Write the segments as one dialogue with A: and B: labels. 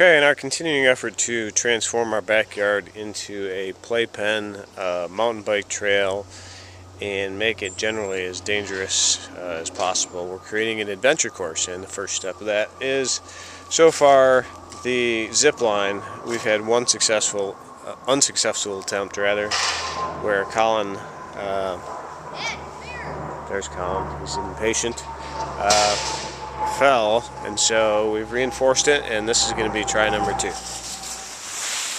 A: Okay, in our continuing effort to transform our backyard into a playpen, mountain bike trail, and make it generally as dangerous as possible, we're creating an adventure course, and the first step of that is, so far, the Zipline. We've had one unsuccessful attempt rather, where Colin, there's Colin, he's impatient, fell, and so we've reinforced it, and this is going to be try number 2.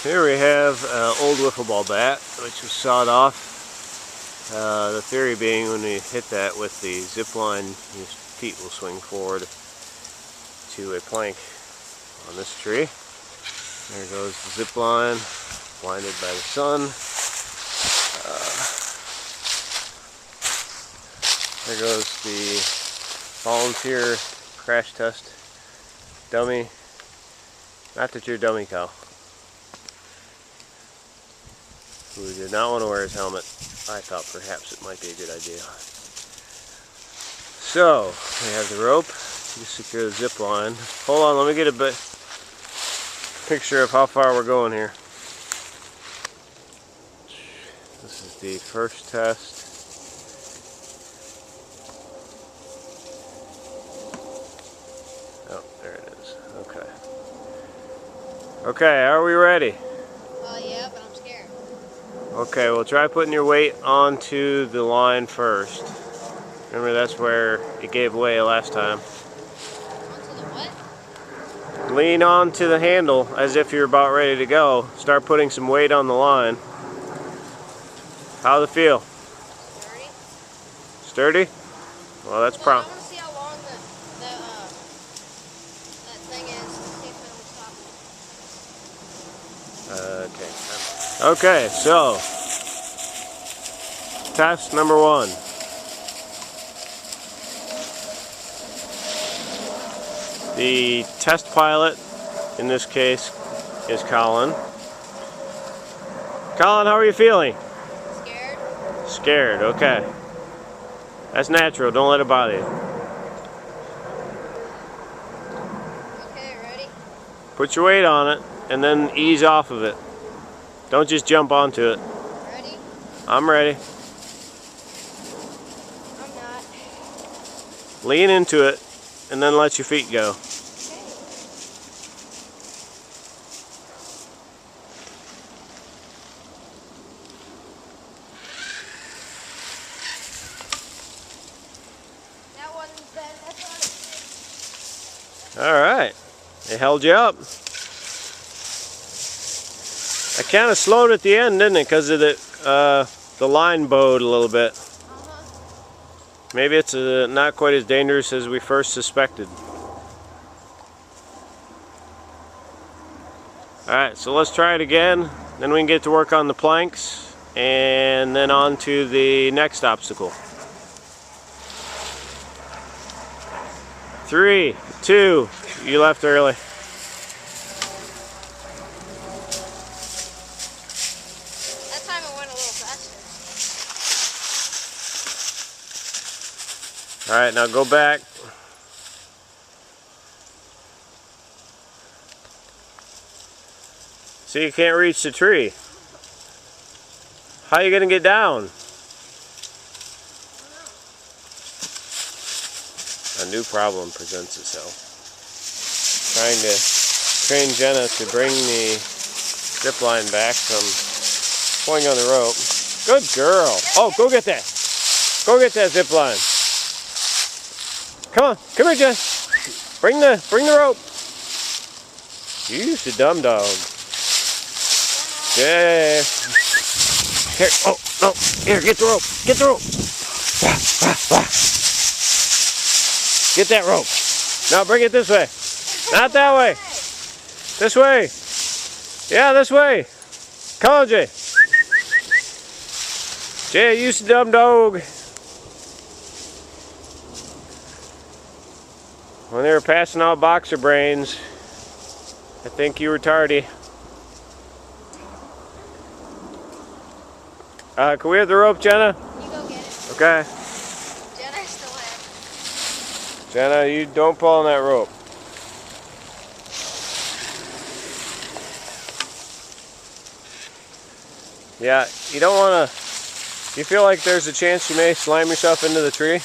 A: Here we have an old wiffle ball bat, which was sawed off. The theory being, when we hit that with the zip line, your feet will swing forward to a plank on this tree. There goes the zip line, blinded by the sun. There goes the volunteer crash test dummy. Not that you're a dummy, Cal. Who did not want to wear his helmet. I thought perhaps it might be a good idea. So, we have the rope to secure the zip line. Hold on, let me get a picture of how far we're going here. This is the first test. Oh, there it is. Okay. Okay, are we ready?
B: Yeah, but I'm scared.
A: Okay, well, try putting your weight onto the line first. Remember, that's where it gave way last time.
B: Onto the what?
A: Lean onto the handle as if you're about ready to go. Start putting some weight on the line. How's it feel?
B: Sturdy.
A: Sturdy? Well, that's
B: I
A: prob.
B: want to see how long that thing is. See if it'll stop.
A: Okay, so test number 1. The test pilot in this case is Colin. Colin, how are you feeling?
B: Scared?
A: Scared, okay. That's natural, don't let it bother you.
B: Okay, ready?
A: Put your weight on it and then ease off of it. Don't just jump onto it.
B: Ready?
A: I'm ready.
B: I'm not.
A: Lean into it and then let your feet go.
B: Okay. That wasn't bad. That's
A: All right. It held you up. I kind of slowed at the end, didn't it? Because of the line bowed a little bit. Maybe it's not quite as dangerous as we first suspected. Alright, so let's try it again. Then we can get to work on the planks. And then on to the next obstacle. 3, 2, you left early.
B: That time it went a little faster.
A: Alright, now go back. See, you can't reach the tree. How are you going to get down? A new problem presents itself. Trying to train Jenna to bring the zip line back from pulling on the rope. Good girl. Oh, go get that. Go get that zip line. Come on, come here, Jen. Bring the rope. You's a dumb dog. Yeah. Here. Oh no. Here, get the rope. Get the rope. Get that rope. Now bring it this way. Not that way. This way. Yeah, this way. Come on, Jay. Jay, you a dumb dog. When they were passing out boxer brains, I think you were tardy. Can we have the rope, Jenna?
B: You go get it.
A: Okay.
B: Jenna's still there.
A: Jenna, you don't pull on that rope. Yeah, you don't want to. You feel like there's a chance you may slam yourself into the tree?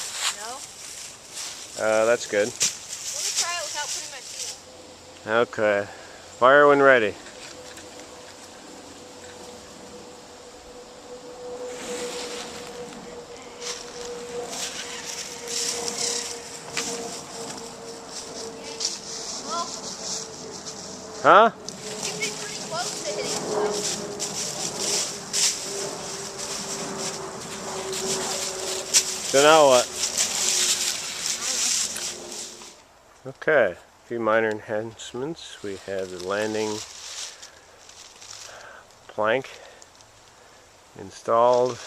B: No.
A: That's good.
B: Let me try it without putting my feet in.
A: Okay. Fire when ready.
B: Well,
A: Huh?
B: you've been pretty close to hitting it,
A: So now what? Okay. A few minor enhancements. We have the landing plank installed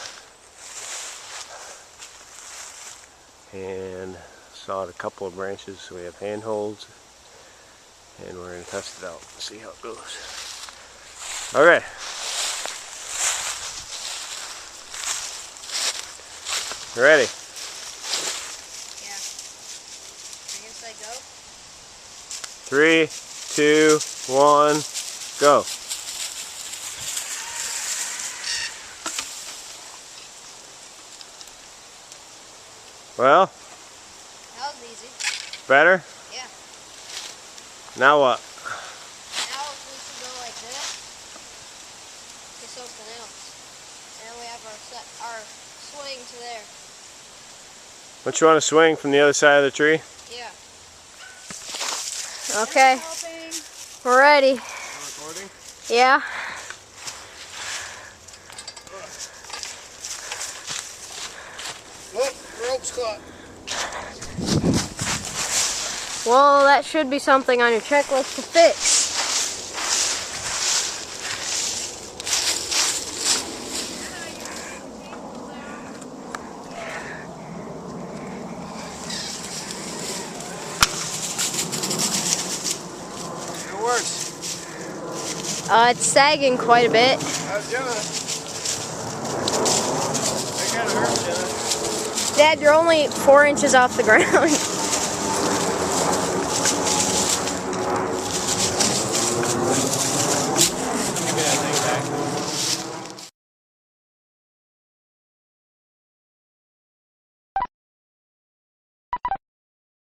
A: and sawed a couple of branches so we have handholds, and we're going to test it out and see how it goes. Okay. Ready?
B: Yeah. I guess I go.
A: 3, 2, 1, go. Well,
B: That was easy.
A: better?
B: Yeah.
A: Now what?
B: Now we should go like this to something else. And then we have our swing to there.
A: Don't you want to swing from the other side of the tree?
B: Yeah. Okay. We're ready.
A: Recording?
B: Yeah.
A: Oh, rope's caught.
B: Well, that should be something on your checklist to fix.
A: It works.
B: It's sagging quite a bit.
A: How's Jenna? That kind of hurts, Jenna.
B: Dad, you're only 4 inches off the ground.